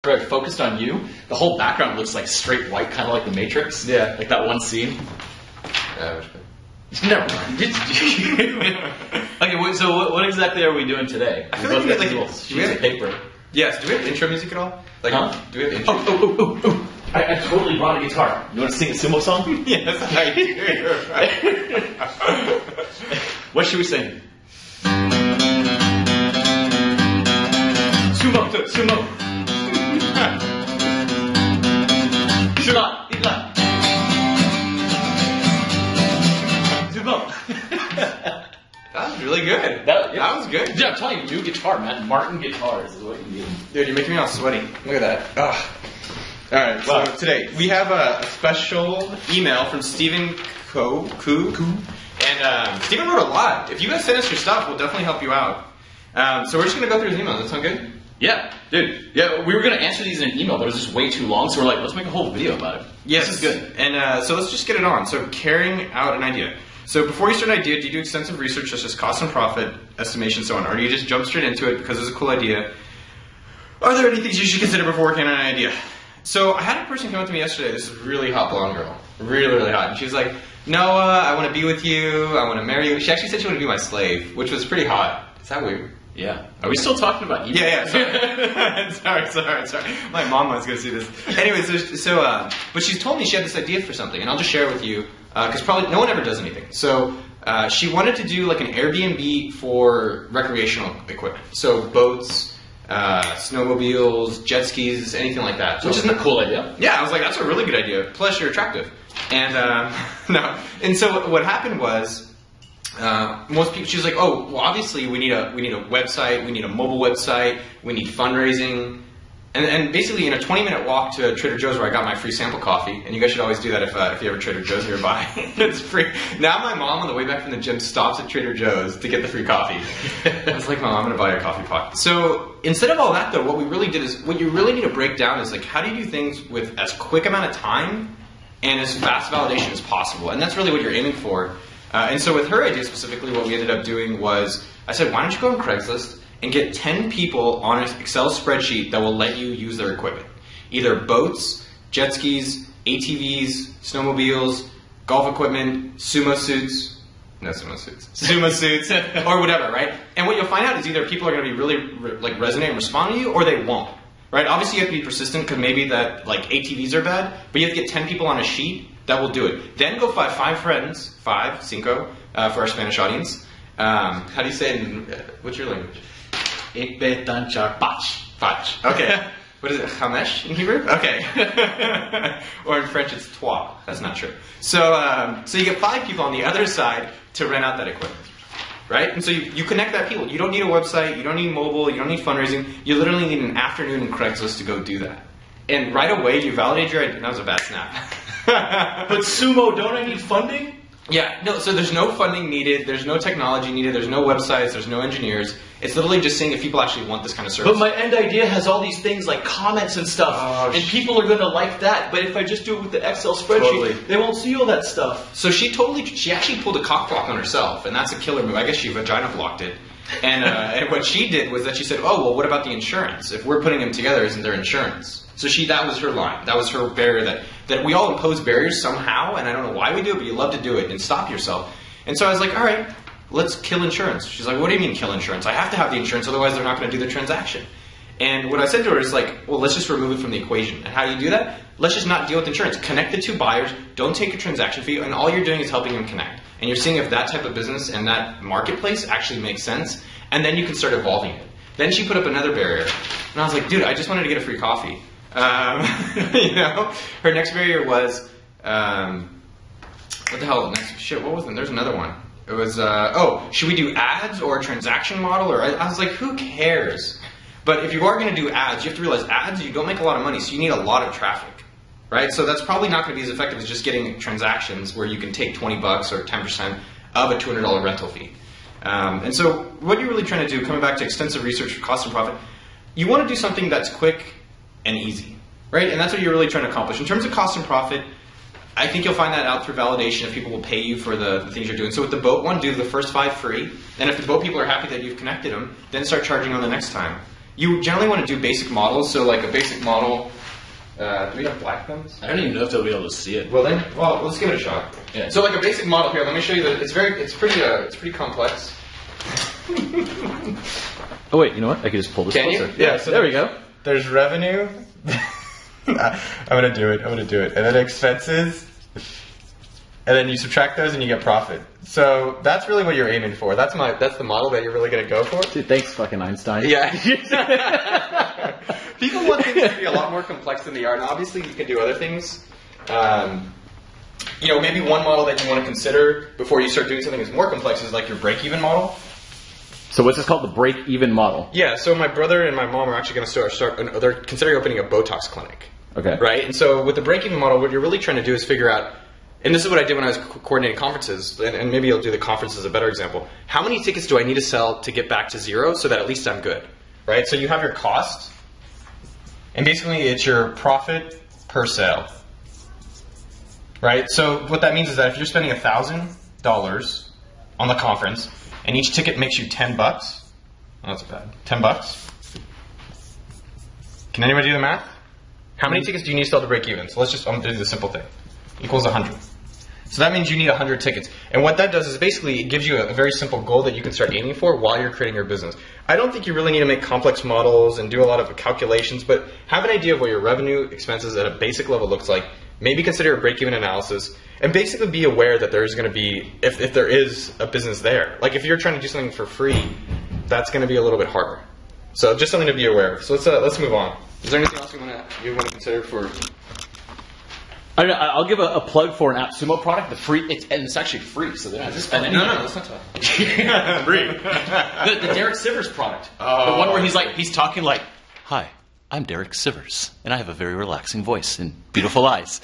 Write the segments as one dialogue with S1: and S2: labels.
S1: focused on you, the whole background looks like straight white, kind of like the Matrix.
S2: Yeah.
S1: Like that one scene. Never mind. Okay, so what exactly are we doing today?
S2: I feel like we got like
S1: sheets of paper.
S2: Yes. Do we have intro music at all? Like, do we have intro?
S1: Oh. I totally brought a guitar. You want to sing a sumo song?
S2: Yes, I do.
S1: What should we sing? Sumo. Sumo.
S2: That was really good. That was good.
S1: Dude, I'm telling you, new guitar, man. Martin Guitars is what you need.
S2: Dude, you're making me all sweaty. Look at that. Ugh. Alright, so today we have a special email from Stephen Koo. And Stephen wrote a lot. If you guys send us your stuff, we'll definitely help you out. So we're just going to go through his email. Does that sound good?
S1: Yeah, dude. Yeah, we were going to answer these in an email, but it was just way too long, so we're like, let's make a whole video about it.
S2: Yes.
S1: This is good.
S2: And so let's just get it on. So carrying out an idea. So before you start an idea, do you do extensive research such as cost and profit estimation, so on? Or do you just jump straight into it because it's a cool idea? Are there any things you should consider before working on an idea? So I had a person come up to me yesterday, this is a really hot blonde girl. Really, really hot. And she was like, Noah, I want to be with you, I want to marry you. She actually said she wanted to be my slave, which was pretty hot. Is that weird?
S1: Yeah. Are we still talking about email?
S2: Yeah, sorry. My mom was going to see this. Anyway, but she's told me she had this idea for something, and I'll just share it with you, because probably no one ever does anything. So she wanted to do like an Airbnb for recreational equipment. So boats, snowmobiles, jet skis, anything like that.
S1: Which isn't a cool idea.
S2: Yeah, I was like, that's a really good idea. Plus, you're attractive. And no. And so what happened was, most people, she was like, oh, well, obviously we need a website, we need a mobile website, we need fundraising, and basically in a 20-minute walk to Trader Joe's where I got my free sample coffee, and you guys should always do that if you have a Trader Joe's nearby. It's free. Now my mom on the way back from the gym stops at Trader Joe's to get the free coffee. I was like, Mom, I'm going to buy you a coffee pot. So instead of all that though, what we really did is, what you really need to break down is like, how do you do things with as quick amount of time and as fast validation as possible, and that's really what you're aiming for. And so with her idea specifically, what we ended up doing was, I said, why don't you go on Craigslist and get 10 people on an Excel spreadsheet that will let you use their equipment. Either boats, jet skis, ATVs, snowmobiles, golf equipment, sumo suits, or whatever, right? And what you'll find out is either people are going to be really resonate and respond to you, or they won't, right? Obviously you have to be persistent because maybe that like ATVs are bad, but you have to get 10 people on a sheet that will do it. Then go find 5 friends, cinco, for our Spanish audience. How do you say it in, what's your language?
S1: Ik ben tanchar
S2: Pach. Okay. What is it, chamesh in Hebrew? Okay. Or in French it's trois. That's not true. So you get 5 people on the other side to rent out that equipment. Right? And so you connect that people. You don't need a website, you don't need mobile, you don't need fundraising. You literally need an afternoon in Craigslist to go do that. And right away you validate your idea. That was a bad snap.
S1: But sumo, don't I need funding?
S2: Yeah, no, so there's no funding needed, there's no technology needed, there's no websites, there's no engineers. It's literally just seeing if people actually want this kind of service.
S1: But my end idea has all these things like comments and stuff, and people are going to like that. But if I just do it with the Excel spreadsheet, they won't see all that stuff.
S2: So she actually pulled a cock block on herself, and that's a killer move. I guess she vagina blocked it. And what she did was that she said, oh, well, what about the insurance? If we're putting them together, isn't there insurance? So that was her line. That was her barrier that we all impose barriers somehow, and I don't know why we do it, but you love to do it and stop yourself. And so I was like, all right, let's kill insurance. She's like, what do you mean kill insurance? I have to have the insurance, otherwise they're not going to do the transaction. And what I said to her is like, well, let's just remove it from the equation. And how do you do that? Let's just not deal with insurance. Connect the 2 buyers, don't take a transaction fee, and all you're doing is helping them connect. And you're seeing if that type of business and that marketplace actually makes sense, and then you can start evolving it. Then she put up another barrier, and I was like, dude, I just wanted to get a free coffee. Her next barrier was, what the hell, what was it? There's another one. It was, should we do ads or a transaction model? Or I was like, who cares? But if you are going to do ads, you have to realize ads, you don't make a lot of money, so you need a lot of traffic, right? So that's probably not going to be as effective as just getting transactions where you can take 20 bucks or 10% of a $200 rental fee. And so what you're really trying to do, coming back to extensive research for cost and profit, you want to do something that's quick and easy, right? And that's what you're really trying to accomplish. In terms of cost and profit, I think you'll find that out through validation if people will pay you for the things you're doing. So with the boat one, do the first 5 free. And if the boat people are happy that you've connected them, then start charging on the next time. you generally want to do basic models. So like a basic model. Do we have black pens?
S1: I don't even know if they'll be able to see it.
S2: Well, let's give it a shot.
S1: Yeah.
S2: So like a basic model here. Let me show you that it's pretty complex.
S1: Oh wait, you know what? I could just pull this closer.
S2: Yeah. So
S1: there we go.
S3: There's revenue. I'm gonna do it. And then expenses. And then you subtract those and you get profit. So that's really what you're aiming for. That's the model that you're really gonna go for.
S1: Dude, thanks, fucking Einstein.
S2: Yeah. People want things to be a lot more complex than they are, and obviously you can do other things. Maybe one model that you want to consider before you start doing something that's more complex is like your break-even model.
S1: So what's this called, the break-even model?
S2: Yeah. So my brother and my mom are actually going to start. They're considering opening a Botox clinic.
S1: Okay.
S2: Right. And so with the break-even model, what you're really trying to do is figure out. And this is what I did when I was coordinating conferences, and maybe I'll do the conference as a better example. How many tickets do I need to sell to get back to zero so that at least I'm good? Right? So you have your cost, and basically it's your profit per sale. Right? So what that means is that if you're spending $1,000 on the conference, and each ticket makes you $10, oh, that's bad, $10. Can anybody do the math? How many tickets do you need to sell to break even? So I'm going to do the simple thing. Equals 100. So that means you need 100 tickets. And what that does is basically it gives you a very simple goal that you can start aiming for while you're creating your business. I don't think you really need to make complex models and do a lot of calculations, but have an idea of what your revenue expenses at a basic level looks like. Maybe consider a break-even analysis, and basically be aware that there is going to be, if there is a business there. Like if you're trying to do something for free, that's going to be a little bit harder. So just something to be aware of. So let's move on. Is there anything else you want to consider for?
S1: I'll give a plug for an AppSumo product. It's actually free, so they don't have to spend anything.
S2: No, that's not tough.
S1: Free. The Derek Sivers product. The one where he's talking like, "Hi, I'm Derek Sivers, and I have a very relaxing voice and beautiful eyes."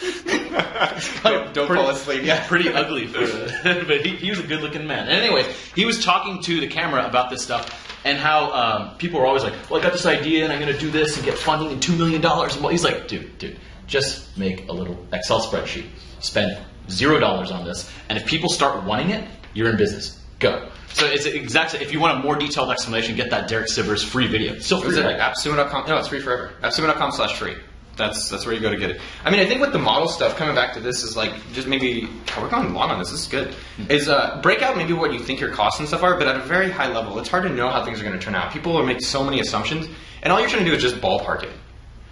S2: Don't fall asleep.
S1: Yeah, pretty ugly, but he was a good-looking man. And anyways, he was talking to the camera about this stuff and how people were always like, "Well, I got this idea, and I'm going to do this and get funding and $2 million." And he's like, "Dude. Just make a little Excel spreadsheet. Spend $0 on this, and if people start wanting it, you're in business. Go." So it's exactly. If you want a more detailed explanation, get that Derek Sivers free video. It's still free.
S2: Is it like AppSumo.com? No, it's free forever. AppSumo.com/free. That's where you go to get it. I mean, I think with the model stuff, coming back to this is like just maybe we're going long on this. This is good. Is break out maybe what you think your costs and stuff are, but at a very high level, it's hard to know how things are going to turn out. People are making so many assumptions, and all you're trying to do is just ballpark it.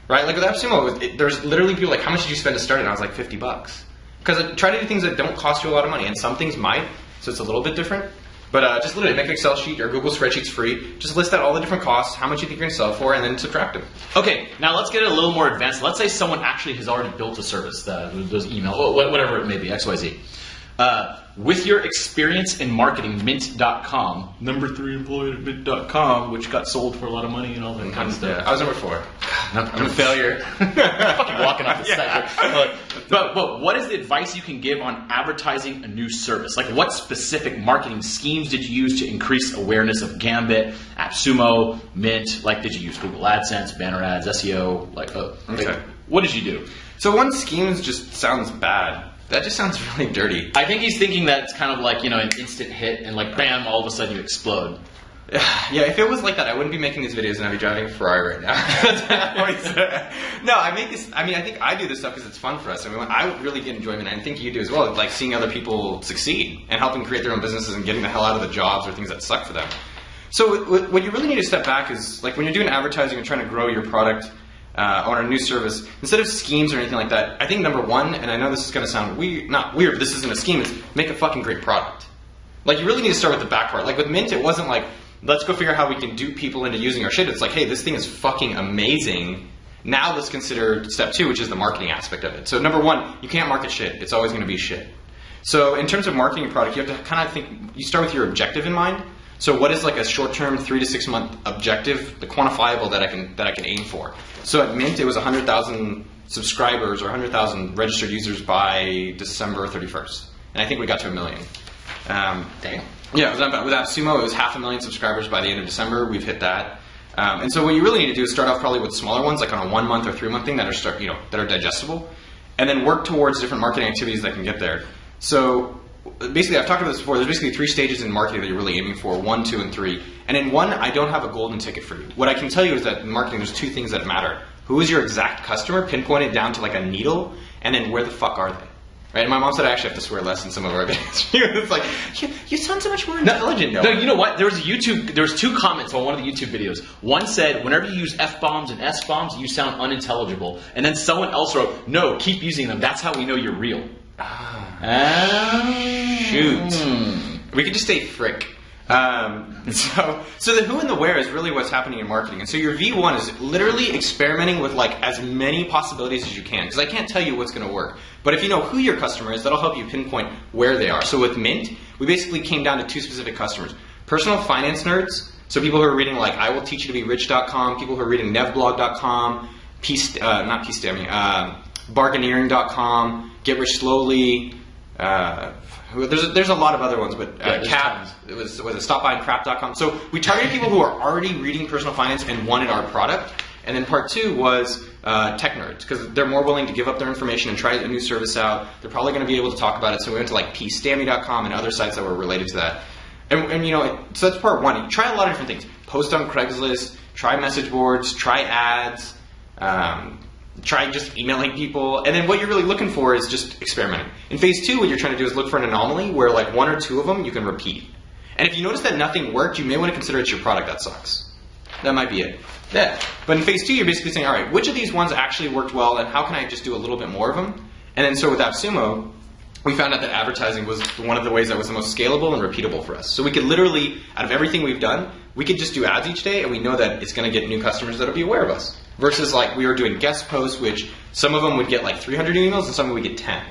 S2: Right? Like with AppSumo, there's literally people like, how much did you spend to start it? And I was like, $50. Because I try to do things that don't cost you a lot of money, and some things might, so it's a little bit different. But just literally make an Excel sheet, or Google spreadsheet's free. Just list out all the different costs, how much you think you're going to sell it for, and then subtract them.
S1: Okay, now let's get it a little more advanced. Let's say someone actually has already built a service that does email, whatever it may be, XYZ. With your experience in marketing, Mint.com, number 3 employee at Mint.com, which got sold for a lot of money and all that kind of stuff.
S2: Yeah, I was number 4. I'm a failure.
S1: Fucking walking off the side. But what is the advice you can give on advertising a new service? Like, what specific marketing schemes did you use to increase awareness of Gambit, AppSumo, Mint? Like, did you use Google AdSense, banner ads, SEO? Like, what did you do?
S2: So one scheme just sounds bad. That just sounds really dirty.
S1: I think he's thinking that it's kind of like, an instant hit and like, bam, all of a sudden you explode.
S2: Yeah, if it was like that, I wouldn't be making these videos and I'd be driving a Ferrari right now. No, I think I do this stuff because it's fun for us. I mean, I really get enjoyment, and I think you do as well, like seeing other people succeed and helping create their own businesses and getting the hell out of the jobs or things that suck for them. So what you really need to step back is, like when you're doing advertising and trying to grow your product, or a new service, instead of schemes or anything like that, I think number one, and I know this is going to sound not weird, but this isn't a scheme, is make a fucking great product. Like, you really need to start with the back part. Like with Mint, it wasn't like, let's go figure out how we can dupe people into using our shit. It's like, hey, this thing is fucking amazing. Now let's consider step 2, which is the marketing aspect of it. So number 1, you can't market shit. It's always going to be shit. So in terms of marketing a product, you have to kind of think, you start with your objective in mind. So what is like a short-term 3 to 6 month objective, the quantifiable that I can aim for? So at Mint, it was 100,000 subscribers or 100,000 registered users by December 31st, and I think we got to 1 million.
S1: Damn.
S2: Yeah, with AppSumo, it was 500,000 subscribers by the end of December. We've hit that. And so what you really need to do is start off probably with smaller ones, like on a 1 month or 3 month thing that are digestible, and then work towards different marketing activities that can get there. So basically, I've talked about this before. There's basically 3 stages in marketing that you're really aiming for: 1, 2, and 3. And in 1, I don't have a golden ticket for you. What I can tell you is that in marketing, there's 2 things that matter: who is your exact customer, pinpointed down to like a needle, and then where the fuck are they? Right? And my mom said I actually have to swear less in some of our videos. It's like, you sound so much more intelligent.
S1: No, you know what? There was 2 comments on one of the YouTube videos. One said, whenever you use F-bombs and S-bombs, you sound unintelligible. And then someone else wrote, no, keep using them. That's how we know you're real.
S2: Shoot. We could just say frick. So the who and the where is really what's happening in marketing. And so your V1 is literally experimenting with like as many possibilities as you can. Because I can't tell you what's going to work. But if you know who your customer is, that'll help you pinpoint where they are. So with Mint, we basically came down to 2 specific customers. Personal finance nerds. So people who are reading like I will teach you to be rich.com, people who are reading nevblog.com, bargaineering.com, get rich slowly, there's a lot of other ones, but Cap, it was stopbuyingcrap.com. So we targeted people who are already reading personal finance and wanted our product. And then part 2 was tech nerds, because they're more willing to give up their information and try a new service out. They're probably going to be able to talk about it. So we went to like pstammy.com and other sites that were related to that. And you know, so that's part 1. You try a lot of different things. Post on Craigslist, try message boards, try ads, try just emailing people, and then what you're really looking for is just experimenting. In phase 2, what you're trying to do is look for an anomaly where like 1 or 2 of them you can repeat. And if you notice that nothing worked, you may want to consider it's your product that sucks. That might be it. Yeah. But in phase 2, you're basically saying, all right, which of these ones actually worked well, and how can I just do a little bit more of them? And then so with AppSumo, we found out that advertising was one of the ways that was the most scalable and repeatable for us. So we could literally, out of everything we've done, we could just do ads each day, and we know that it's going to get new customers that'll be aware of us. Versus like we were doing guest posts, which some of them would get like 300 emails, and some would get 10.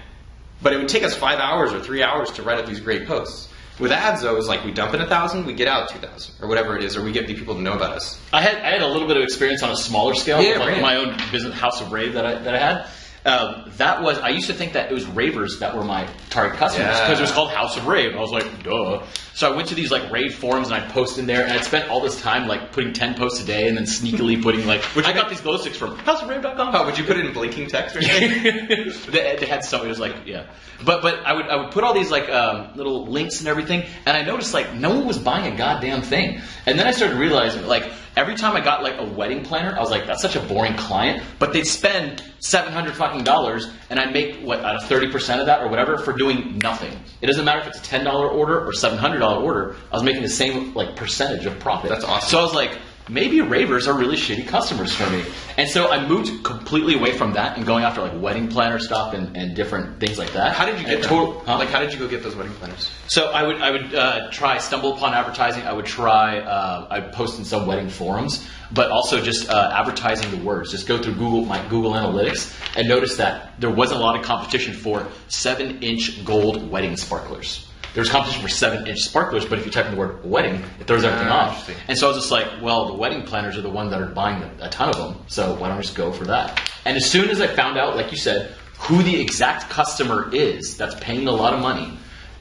S2: But it would take us 5 hours or 3 hours to write up these great posts. With ads, though, it's like we dump in 1,000, we get out 2,000, or whatever it is, or we get the people to know about us.
S1: I had a little bit of experience on a smaller scale,
S2: Yeah,
S1: like
S2: right.
S1: my own business, House of Rave that I had. I used to think that it was ravers that were my target customers because it was called House of Rave. I was like, duh. So I went to these like rave forums and I'd post in there, and I'd spent all this time like putting 10 posts a day and then sneakily putting like, I got these glow sticks from houseofrave.com.
S2: Oh, would you put it in blinking text or anything?
S1: they had something. It was like, yeah. But I would put all these like little links and everything, and I noticed like no one was buying a goddamn thing. And then I started realizing like every time I got like a wedding planner, I was like, that's such a boring client. But they'd spend $700 fucking dollars, and I'd make what, out of 30% of that or whatever for doing nothing. It doesn't matter if it's a $10 order or $700 order. I was making the same like percentage of profit.
S2: That's awesome.
S1: So I was like, maybe ravers are really shitty customers for me. And so I moved completely away from that and going after like wedding planner stuff and different things like that.
S2: How did you get them? Like, how did you go get those wedding planners?
S1: So I would try stumble upon advertising. I would try I'd post in some wedding forums, but also just advertising the words. Just go through my Google Analytics and notice that there wasn't a lot of competition for 7-inch gold wedding sparklers. There's competition for 7-inch sparklers, but if you type in the word wedding, it throws everything off. And so I was just like, well, the wedding planners are the ones that are buying a ton of them, so why don't I just go for that? And as soon as I found out, like you said, who the exact customer is that's paying a lot of money,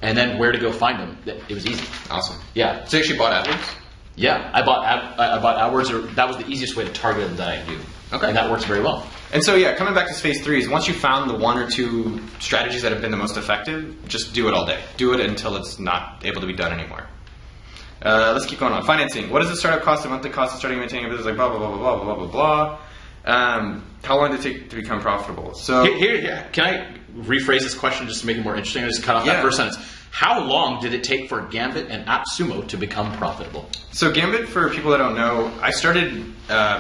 S1: and then where to go find them, it was easy.
S2: Awesome.
S1: Yeah.
S2: So you actually bought AdWords?
S1: Yeah, I bought AdWords, or that was the easiest way to target them that I do.
S2: Okay.
S1: And that works very well.
S2: And so, yeah, coming back to phase 3 is once you found the 1 or 2 strategies that have been the most effective, just do it all day. Do it until it's not able to be done anymore. Let's keep going on. Financing. What is the startup cost, the monthly cost of starting and maintaining a business, like blah, blah, blah, blah, blah, blah, blah, blah. How long did it take to become profitable? So
S1: Here, can I rephrase this question just to make it more interesting? I just cut off that first sentence. How long did it take for Gambit and AppSumo to become profitable?
S2: So Gambit, for people that don't know, I started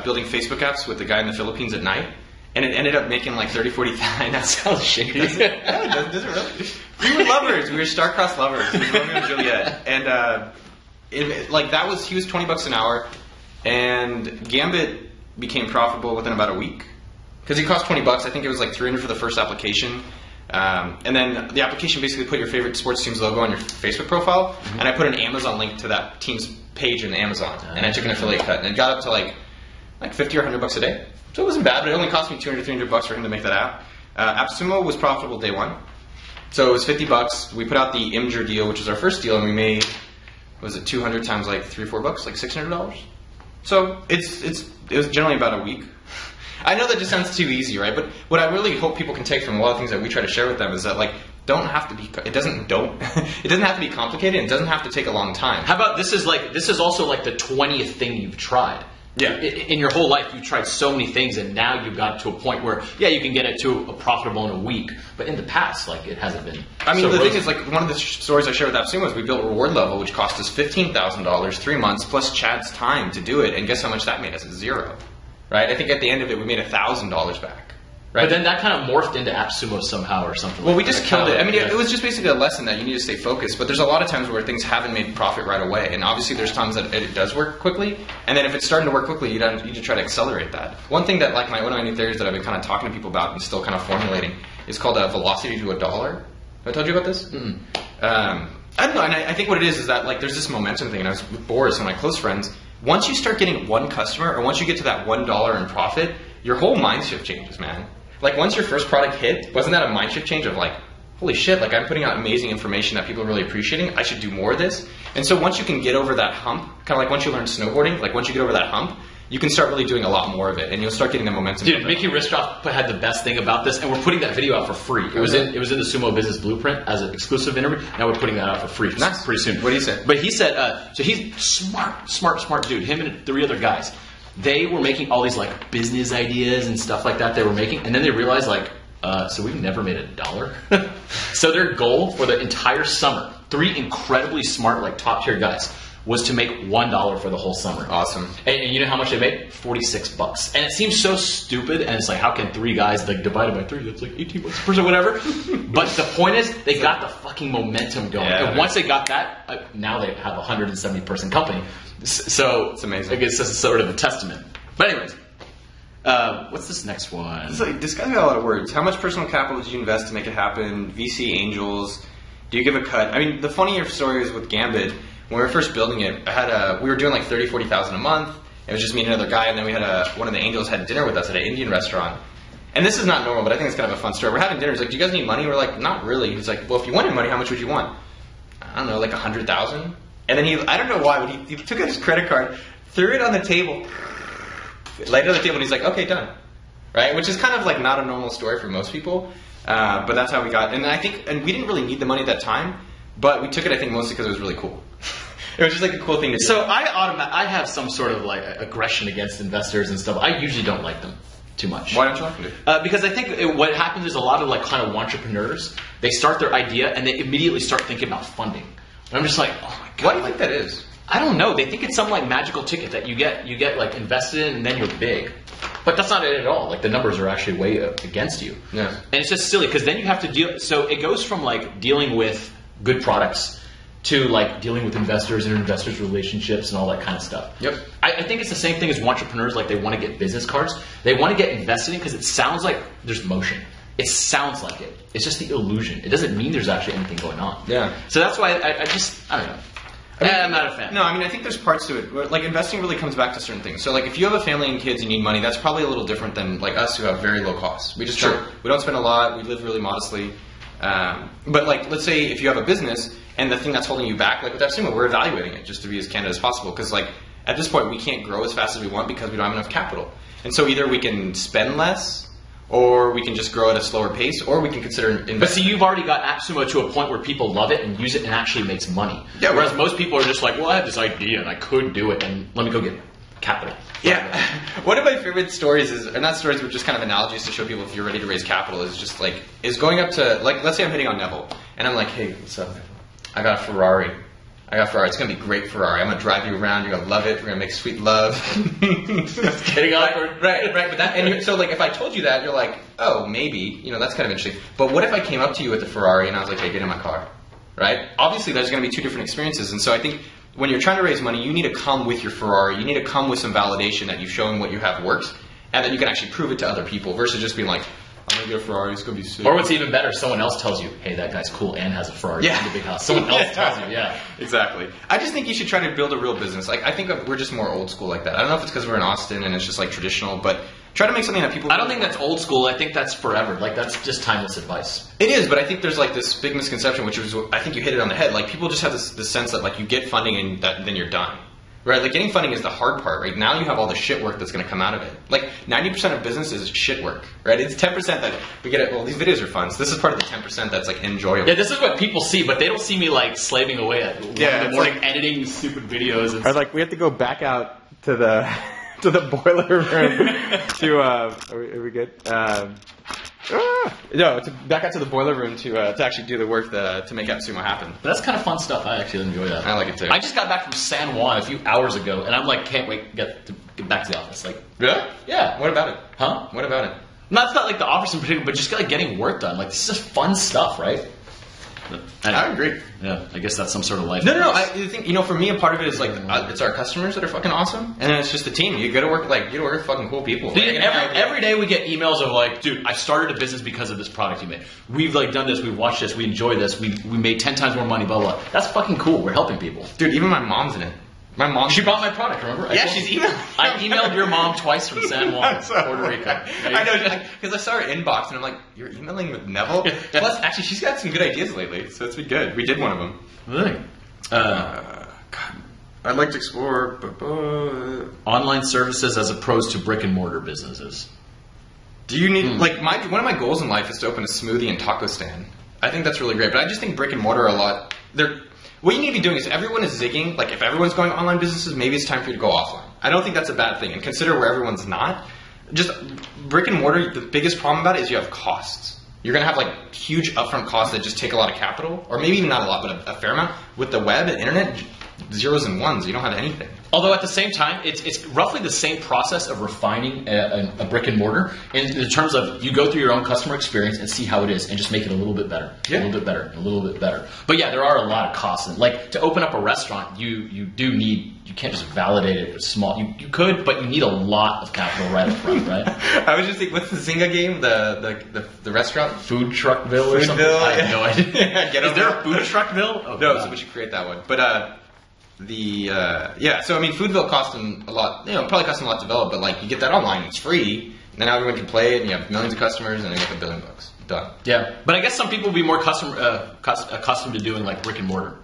S2: building Facebook apps with the guy in the Philippines at night, and it ended up making like 30, 40,000. That sounds shady. Does it? Yeah, does it really? We were lovers. We were star-crossed lovers. It was Romeo and Juliet. And he was $20 an hour, and Gambit became profitable within about a week. Because he cost $20. I think it was like $300 for the first application. And then the application basically put your favorite sports team's logo on your Facebook profile, and I put an Amazon link to that team's page in Amazon, and I took an affiliate cut, and it got up to like $50 or $100 a day. So it wasn't bad, but it only cost me $200, $300 for him to make that app. AppSumo was profitable day 1, so it was $50. We put out the Imgur deal, which was our first deal, and we made, was it 200 times like $3 or $4, like $600. So it was generally about a week. I know that just sounds too easy, right? But what I really hope people can take from a lot of things that we try to share with them is that, like, don't have to be. It doesn't have to be complicated. And it doesn't have to take a long time.
S1: How about this is also like the 20th thing you've tried.
S2: Yeah.
S1: In your whole life, you've tried so many things, and now you've got to a point where, yeah, you can get it to a profitable in a week. But in the past, like, it hasn't been.
S2: I mean,
S1: so
S2: the
S1: rosy.
S2: thing is, like, one of the stories I shared with AppSumo is we built Reward Level, which cost us $15,000, 3 months, plus Chad's time to do it. And guess how much that made us? $0. Right? I think at the end of it, we made $1,000 back. Right?
S1: But then that kind of morphed into AppSumo somehow or something.
S2: Well,
S1: like
S2: we just
S1: that.
S2: killed it. I mean,
S1: Yeah.
S2: it was just basically a lesson that you need to stay focused. But there's a lot of times where things haven't made profit right away, and obviously there's times that it does work quickly. And then if it's starting to work quickly, you need to try to accelerate that. One thing that, like, one of my new theories that I've been kind of talking to people about and still kind of formulating is called velocity to $1. Have I told you about this?
S1: Mm-mm.
S2: I don't know, and I think what it is that, like, there's this momentum thing, and I was with Boris, one of my close friends. Once you start getting one customer, or once you get to that $1 in profit, your whole mind shift changes, man. Like, once your first product hit, wasn't that a mind shift change of like, holy shit, like, I'm putting out amazing information that people are really appreciating, I should do more of this? And so once you can get over that hump, kind of like once you learn snowboarding, like once you get over that hump, you can start really doing a lot more of it, and you'll start getting the momentum.
S1: Dude, Mickey Ristoff had the best thing about this, and we're putting that video out for free. It was in the Sumo Business Blueprint as an exclusive interview. Now we're putting that out for free
S2: Nice.
S1: pretty soon.
S2: What do you say?
S1: But he said, so he's smart dude. Him and 3 other guys. They were making all these like business ideas and stuff like that they were making, and then they realized like, so we've never made $1. So their goal for the entire summer, 3 incredibly smart, like top tier guys, was to make $1 for the whole summer.
S2: Awesome.
S1: And you know how much they made? $46. And it seems so stupid, and it's like, how can 3 guys, like, divided by 3, that's like $18 per person, whatever. But the point is, they got the fucking momentum going.
S2: Yeah,
S1: and once they got that, now they have a 170 person company. So
S2: it's amazing.
S1: I guess that's sort of a testament. But anyways, what's this next one?
S2: It's like, this guy's got a lot of words. How much personal capital did you invest to make it happen? VC angels. Do you give a cut? I mean, the funnier story is with Gambit. When we were first building it, we were doing like $30,000, $40,000 a month. It was just me and another guy, and then we had one of the angels had dinner with us at an Indian restaurant. And this is not normal, but I think it's kind of a fun story. We're having dinner. He's like, "Do you guys need money?" We're like, "Not really." He's like, "Well, if you wanted money, how much would you want?" I don't know, like 100,000. And then I don't know why, but he took out his credit card, threw it on the table, laid it on the table, and he's like, "Okay, done." Right? Which is kind of like not a normal story for most people, but that's how we got. And we didn't really need the money at that time, but we took it, I think, mostly because it was really cool. It was just like a cool thing to do.
S1: So I have some sort of like aggression against investors and stuff. I usually don't like them too much.
S2: Why don't you like them?
S1: Because I think what happens is a lot of like kind of entrepreneurs, they start their idea and they immediately start thinking about funding. And I'm just like, oh my god.
S2: Why do you think that is?
S1: I don't know. They think it's some like magical ticket that you get like invested in and then you're big. But that's not it at all. Like the numbers are actually way against you.
S2: Yeah.
S1: And it's just silly because then you have to deal. So it goes from like dealing with good products to like dealing with investors and investors' relationships and all that kind of stuff.
S2: Yep.
S1: I think it's the same thing as entrepreneurs. Like they want to get business cards. They want to get invested in because it sounds like there's motion. It sounds like it. It's just the illusion. It doesn't mean there's actually anything going on.
S2: Yeah.
S1: So that's why I don't know. I'm not a fan.
S2: No, I mean, I think there's parts to it. Like, investing really comes back to certain things. So, like, if you have a family and kids and you need money, that's probably a little different than, like, us who have very low costs. We just we don't spend a lot. We live really modestly. But, like, let's say if you have a business and the thing that's holding you back, like with AppSumo, we're evaluating it just to be as candid as possible. Because, like, at this point, we can't grow as fast as we want because we don't have enough capital. And so either we can spend less, or we can just grow at a slower pace, or we can consider investing.
S1: But see, you've already got AppSumo to a point where people love it and use it and actually makes money.
S2: Yeah,
S1: whereas most people are just like, well, I have this idea and I could do it, and let me go get capital.
S2: Yeah. One of my favorite stories is, or not stories, but just kind of analogies to show people if you're ready to raise capital, is just like, is going up to, like, let's say I'm hitting on Neville, and I'm like, hey, what's up, Neville? I got a Ferrari. It's going to be great Ferrari. I'm going to drive you around. You're going to love it. We're going to make sweet love.
S1: Getting off.
S2: Right. But so like, if I told you that, you're like, oh, maybe, that's kind of interesting. But what if I came up to you with a Ferrari and I was like, hey, get in my car, right? Obviously, there's going to be two different experiences. And so I think when you're trying to raise money, you need to come with your Ferrari. You need to come with some validation that you've shown what you have works, and then you can actually prove it to other people versus just being like, I'm going to get a Ferrari, it's going to be sick.
S1: Or what's even better, someone else tells you, hey, that guy's cool and has a Ferrari and a big house. Someone else tells you,
S2: Exactly. I just think you should try to build a real business. Like, I think we're just more old school like that. I don't know if it's because we're in Austin and it's just like traditional, but try to make something that people...
S1: I don't think that's old school. I think that's forever. Like, that's just timeless advice.
S2: It is, but I think there's like this big misconception, which is, I think you hit it on the head. Like, people just have this sense that like you get funding and then you're done. Right, like getting funding is the hard part, right? Now you have all the shit work that's going to come out of it. Like 90% of business is shit work, right? It's 10% that we get it. Well, these videos are fun, so this is part of the 10% that's like enjoyable.
S1: Yeah, this is what people see, but they don't see me like slaving away at
S3: Yeah,
S1: in the
S3: it's
S1: morning
S3: like-
S1: editing stupid videos. And
S3: Or like we have to go back out to the to the boiler room to are we good? No, to back out to the boiler room to actually do the work to make AppSumo happen.
S1: But that's kind of fun stuff. I actually enjoy that.
S2: I like it too.
S1: I just got back from San Juan a few hours ago, and I'm like, can't wait to get back to the office. Like,
S2: Really?
S1: yeah.
S2: What about it?
S1: Huh?
S2: What about it?
S1: Not like the office in particular, but just like getting work done. Like, this is just fun stuff, right?
S2: I agree.
S1: Yeah, I guess that's some sort of life.
S2: No. I think for me, a part of it is like it's our customers that are fucking awesome, and then it's just the team. You go to work with fucking cool people.
S1: Dude,
S2: Like,
S1: every day we get emails of like, dude, I started a business because of this product you made. We've like done this, we've watched this, we enjoy this, we made 10 times more money, blah blah. That's fucking cool. We're helping people.
S2: Dude, even my mom's in it. My mom.
S1: She bought my product, remember?
S2: Yeah, she's emailed.
S1: I emailed your mom twice from San Juan, Puerto Rico.
S2: I know, because I saw her inbox and I'm like, you're emailing with Neville? Plus, actually, she's got some good ideas lately, so it's been good. We did one of them.
S1: Really?
S2: God, I'd like to explore
S1: Online services as opposed to brick and mortar businesses.
S2: Do you need one of my goals in life is to open a smoothie and taco stand. I think that's really great, but I just think brick and mortar are a lot. What you need to be doing is everyone is zigging. Like if everyone's going online businesses, maybe it's time for you to go offline. I don't think that's a bad thing, and consider where everyone's not. Just brick and mortar. The biggest problem about it is you have costs. You're gonna have like huge upfront costs that just take a lot of capital, or maybe even not a lot, but a fair amount. With the web and internet, zeros and ones. You don't have anything.
S1: Although at the same time, it's roughly the same process of refining a brick and mortar in terms of you go through your own customer experience and see how it is and just make it a little bit better, a little bit better, a little bit better. But yeah, there are a lot of costs. And like to open up a restaurant, you can't just validate it with small. You could, but you need a lot of capital right up front, right?
S2: I was just thinking, what's the Zynga game? The restaurant?
S1: Food Truckville or something?
S2: Foodville,
S1: I have no idea. Is there a Food Truckville? Oh,
S2: no,
S1: God.
S2: so we should create that one. But so I mean, Foodville cost them a lot. Probably cost them a lot to develop. But like, you get that online, it's free. And then everyone can play it, and you have millions of customers, and they get $1 billion. Done.
S1: Yeah, but I guess some people will be more accustomed to doing like brick and mortar.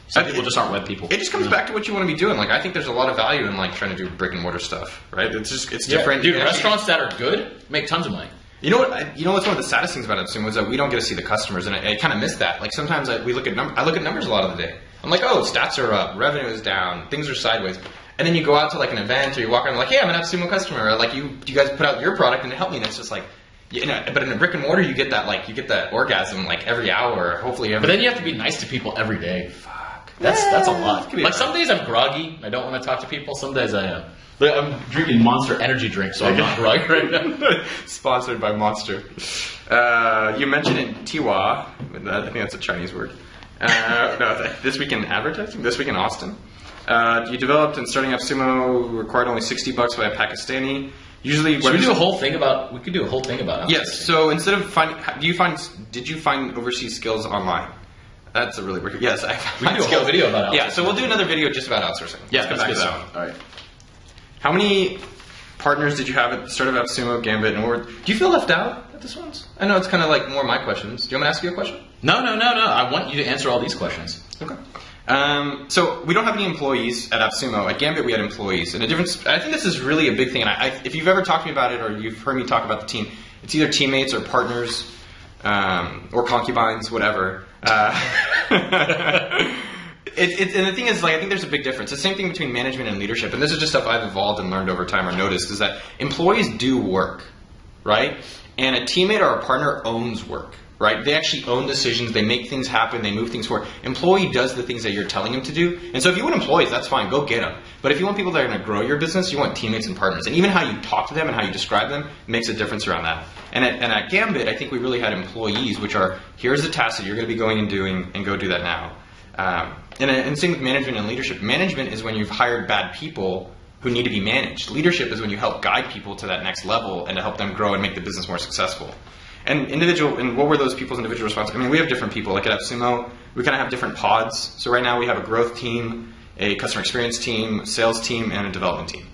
S1: Some people just aren't web people.
S2: It just comes back to what you want to be doing. Like, I think there's a lot of value in like trying to do brick and mortar stuff, right? It's different.
S1: Dude, restaurants that are good make tons of money.
S2: You know what's one of the saddest things about AppSumo is that we don't get to see the customers, and I kind of miss that. Like sometimes I look at numbers a lot of the day. I'm like, oh, stats are up, revenue is down, things are sideways. And then you go out to like an event or you walk around like, hey, I'm an AppSumo customer. Or like you guys put out your product and it helped me, and it's just like, but in a brick and mortar you get that orgasm like every hour, hopefully every.
S1: But then you have to be nice to people every day. That's a lot. Like some days I'm groggy. I don't want to talk to people. Some days I am. But I'm drinking Monster energy drink, so I'm not groggy right now.
S2: Sponsored by Monster. You mentioned in Tiwa. I think that's a Chinese word. No, this week in advertising. This week in Austin. You developed and starting AppSumo required only $60 by a Pakistani. Usually,
S1: we could do a whole thing about outsourcing.
S2: Yes. So instead of did you find overseas skills online? That's a really weird. Yes,
S1: we can do a whole video about outsourcing.
S2: Yeah, so we'll do another video just about outsourcing.
S1: Yeah,
S2: let's
S1: good.
S2: that one.
S1: All right.
S2: How many partners did you have at the start of AppSumo, Gambit, and do you feel left out at this one? I know it's kind of like more my questions. Do you want me to ask you a question?
S1: No. I want you to answer all these questions.
S2: Okay. So we don't have any employees at AppSumo. At Gambit, we had employees, and the difference. I think this is really a big thing. And if you've ever talked to me about it, or you've heard me talk about the team, it's either teammates or partners, or concubines, whatever. And the thing is, like, I think there's a big difference. The same thing between management and leadership, and this is just stuff I've evolved and learned over time or noticed, is that employees do work, right? And a teammate or a partner owns work, right? They actually own decisions, they make things happen, they move things forward. Employee does the things that you're telling him to do. And so if you want employees, that's fine, go get them. But if you want people that are going to grow your business, you want teammates and partners. And even how you talk to them and how you describe them makes a difference around that. And at Gambit, I think we really had employees, which are, here's the task that you're going to be going and doing, and go do that now. And same with management and leadership. Management is when you've hired bad people who need to be managed. Leadership is when you help guide people to that next level and to help them grow and make the business more successful. And what were those people's individual responsibilities? I mean, we have different people. Like at AppSumo, we kind of have different pods. So right now we have a growth team, a customer experience team, a sales team, and a development team.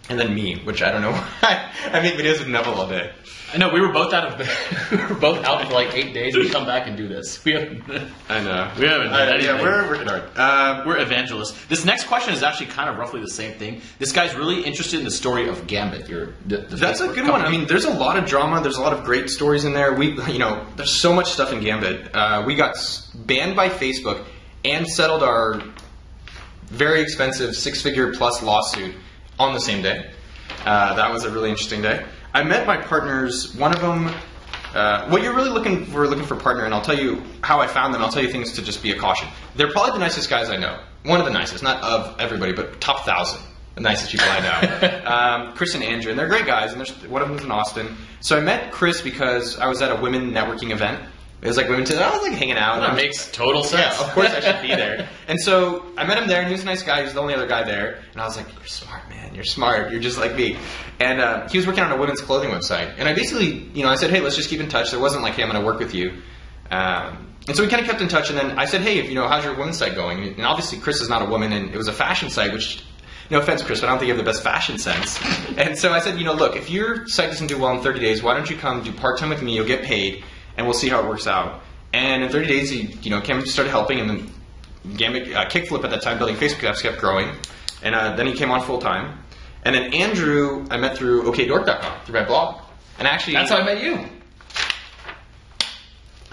S2: and then me, which I don't know why. I make videos with Neville all day.
S1: I know, we were both out for like 8 days. We come back and do this. We haven't.
S2: I know.
S1: We haven't done anything.
S2: Yeah, we're working hard.
S1: We're evangelists. This next question is actually kind of roughly the same thing. This guy's really interested in the story of Gambit.
S2: That's a good one. I mean, there's a lot of drama. There's a lot of great stories in there. There's so much stuff in Gambit. We got banned by Facebook and settled our very expensive 6-figure plus lawsuit on the same day. That was a really interesting day. I met my partners. One of them, what you're really looking for a partner, and I'll tell you how I found them. I'll tell you things to just be a caution. They're probably the nicest guys I know. One of the nicest, not of everybody, but top 1,000, the nicest people I know. Chris and Andrew, and they're great guys. And one of them's in Austin. So I met Chris because I was at a women networking event. It was like women to I was like hanging out.
S1: That makes total sense.
S2: Yeah, of course I should be there. And so I met him there, and he was a nice guy. He was the only other guy there. And I was like, "You're smart, man. You're smart. You're just like me." And he was working on a women's clothing website. And I basically, I said, "Hey, let's just keep in touch." There wasn't like, "Hey, I'm going to work with you." And so we kind of kept in touch. And then I said, "Hey, how's your women's site going?" And obviously, Chris is not a woman, and it was a fashion site, which. No offense, Chris, but I don't think you have the best fashion sense. And so I said, look, if your site doesn't do well in 30 days, why don't you come do part-time with me? You'll get paid, and we'll see how it works out. And in 30 days, he started helping, and then Gambit, Kickflip at that time, building Facebook apps, kept growing. And then he came on full-time. And then Andrew, I met through OKDork.com, through my blog. And actually...
S1: That's how I met you.
S2: I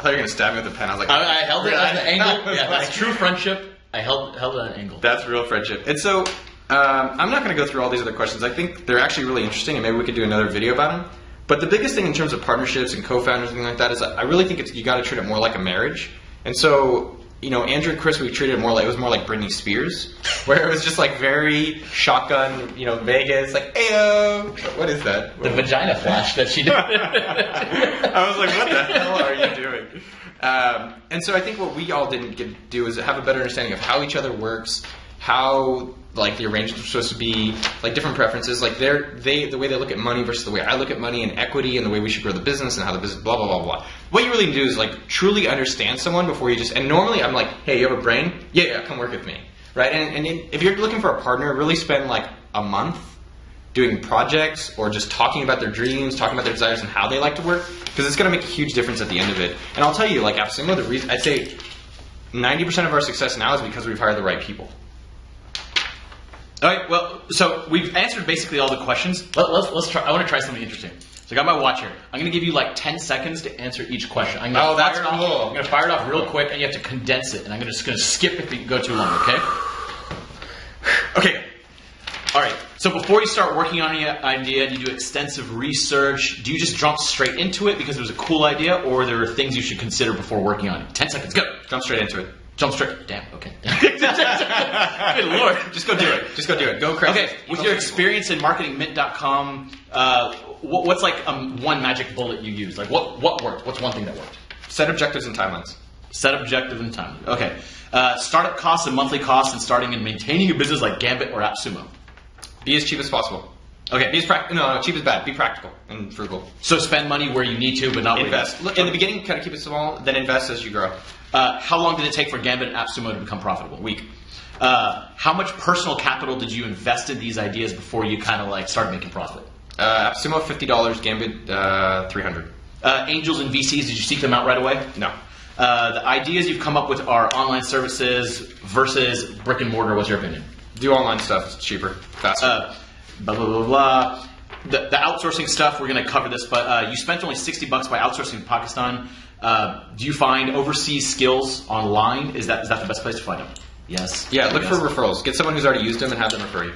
S2: thought you were going to stab me with a pen. I was like...
S1: I held it at an angle. Yeah, that's true friendship. I held it at an angle.
S2: That's real friendship. And so... I'm not going to go through all these other questions. I think they're actually really interesting, and maybe we could do another video about them. But the biggest thing in terms of partnerships and co-founders and things like that is I really think you got to treat it more like a marriage. And so, Andrew and Chris, we treated it more like Britney Spears, where it was just like very shotgun, Vegas, like, ayo. What is that?
S1: The vagina flash that she did.
S2: I was like, what the hell are you doing? And so I think what we all didn't do is have a better understanding of how each other works, how like the arrangements are supposed to be, like different preferences, like the way they look at money versus the way I look at money and equity, and the way we should grow the business and how the business blah blah blah blah. What you really need to do is like truly understand someone before you just. And normally I'm like, hey, you have a brain? Yeah, come work with me, right? And if you're looking for a partner, really spend like a month doing projects or just talking about their dreams, talking about their desires and how they like to work, because it's going to make a huge difference at the end of it. And I'll tell you, like AppSumo, the reason I'd say 90% of our success now is because we've hired the right people.
S1: All right, well, so we've answered basically all the questions. Let's try. I want to try something interesting. So I got my watch here. I'm going to give you like 10 seconds to answer each question. I'm going
S2: that's cool.
S1: I'm going to fire it off real quick, and you have to condense it. And I'm just going to skip if you go too long, okay? Okay. All right. So before you start working on an idea, you do extensive research. Do you just jump straight into it because it was a cool idea, or there are things you should consider before working on it? 10 seconds, go.
S2: Jump straight into it.
S1: Jump straight. Damn, okay. Good Lord.
S2: Just go do it. Just go do it. Go crazy.
S1: Okay, with your experience in marketingmint.com, what's like one magic bullet you use? Like what worked? What's one thing that worked?
S2: Set objectives and timelines.
S1: Set objective and timeline. Okay. Startup costs and monthly costs and starting and maintaining a business like Gambit or AppSumo.
S2: Be as cheap as possible.
S1: Okay.
S2: No, cheap is bad. Be practical and frugal.
S1: So spend money where you need to, but not
S2: invest. Look, in the beginning, kind of keep it small, then invest as you grow.
S1: How long did it take for Gambit and AppSumo to become profitable?
S2: A week.
S1: How much personal capital did you invest in these ideas before you kind of like started making profit?
S2: AppSumo $50, Gambit $300.
S1: Angels and VCs, did you seek them out right away?
S2: No.
S1: The ideas you've come up with are online services versus brick and mortar. What's your opinion?
S2: Do online stuff. It's cheaper, faster.
S1: Blah, blah, blah, blah. The outsourcing stuff, we're going to cover this, but you spent only $60 by outsourcing in Pakistan. Do you find overseas skills online? Is that the best place to find them? Yes.
S2: Yeah, look for referrals. Get someone who's already used them and have them refer you.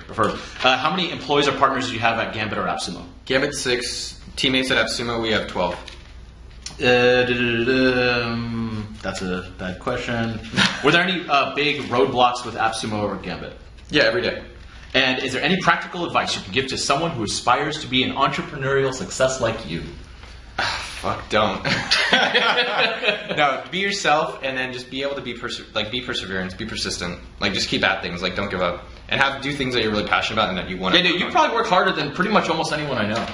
S1: How many employees or partners do you have at Gambit or AppSumo?
S2: Gambit 6. Teammates at AppSumo, we have 12.
S1: That's a bad question. Were there any big roadblocks with AppSumo or Gambit?
S2: Yeah, every day.
S1: And is there any practical advice you can give to someone who aspires to be an entrepreneurial success like you?
S2: Fuck, don't. No, be yourself, and then just be able to be perseverance, be persistent. Like, just keep at things. Like, don't give up, and do things that you're really passionate about and that you want.
S1: Yeah, dude, you probably work harder than pretty much almost anyone I know.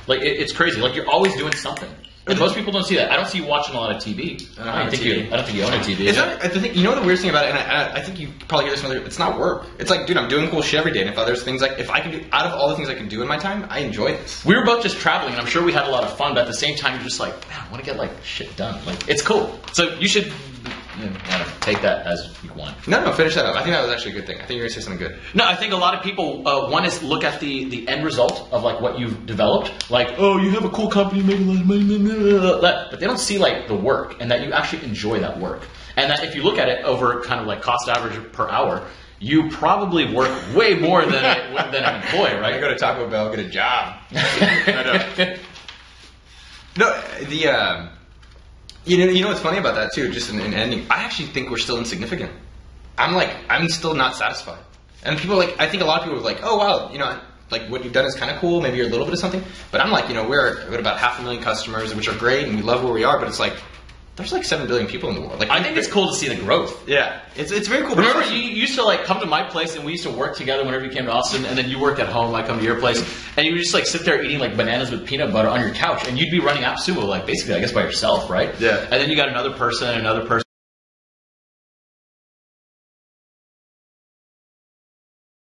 S1: Like, it's crazy. Like, you're always doing something. And most people don't see that. I don't see you watching a lot of TV. I don't think you own a TV.
S2: It's not, I think, you know the weirdest thing about it, and I think you probably hear this from other, it's not work. It's like, dude, I'm doing cool shit every day, and if there's things like, if I can do, out of all the things I can do in my time, I enjoy this.
S1: We were both just traveling, and I'm sure we had a lot of fun, but at the same time, you're just like, man, I want to get like shit done. Like, it's cool. So you should take that as you want.
S2: No, finish that up. I think that was actually a good thing. I think you're going to say something good.
S1: No, I think a lot of people, one is look at the end result of like what you've developed. Like, oh, you have a cool company making a lot of money, but they don't see like the work and that you actually enjoy that work. And that if you look at it over kind of like cost average per hour, you probably work way more than an employee, right?
S2: I go to Taco Bell, get a job. No, the... You know what's funny about that too, just in ending, I actually think we're still insignificant. I'm still not satisfied. And people I think a lot of people are like, oh wow, like what you've done is kind of cool, maybe you're a little bit of something. But I'm like, we're at about 500,000 customers, which are great, and we love where we are, but it's like, there's like 7 billion people in the world. Like,
S1: I think it's cool to see the growth.
S2: Yeah, it's very cool.
S1: Remember, you used to like come to my place, and we used to work together whenever you came to Austin, and then you worked at home. I come to your place, and you would just like sit there eating like bananas with peanut butter on your couch, and you'd be running AppSumo like basically, I guess, by yourself, right?
S2: Yeah.
S1: And then you got another person.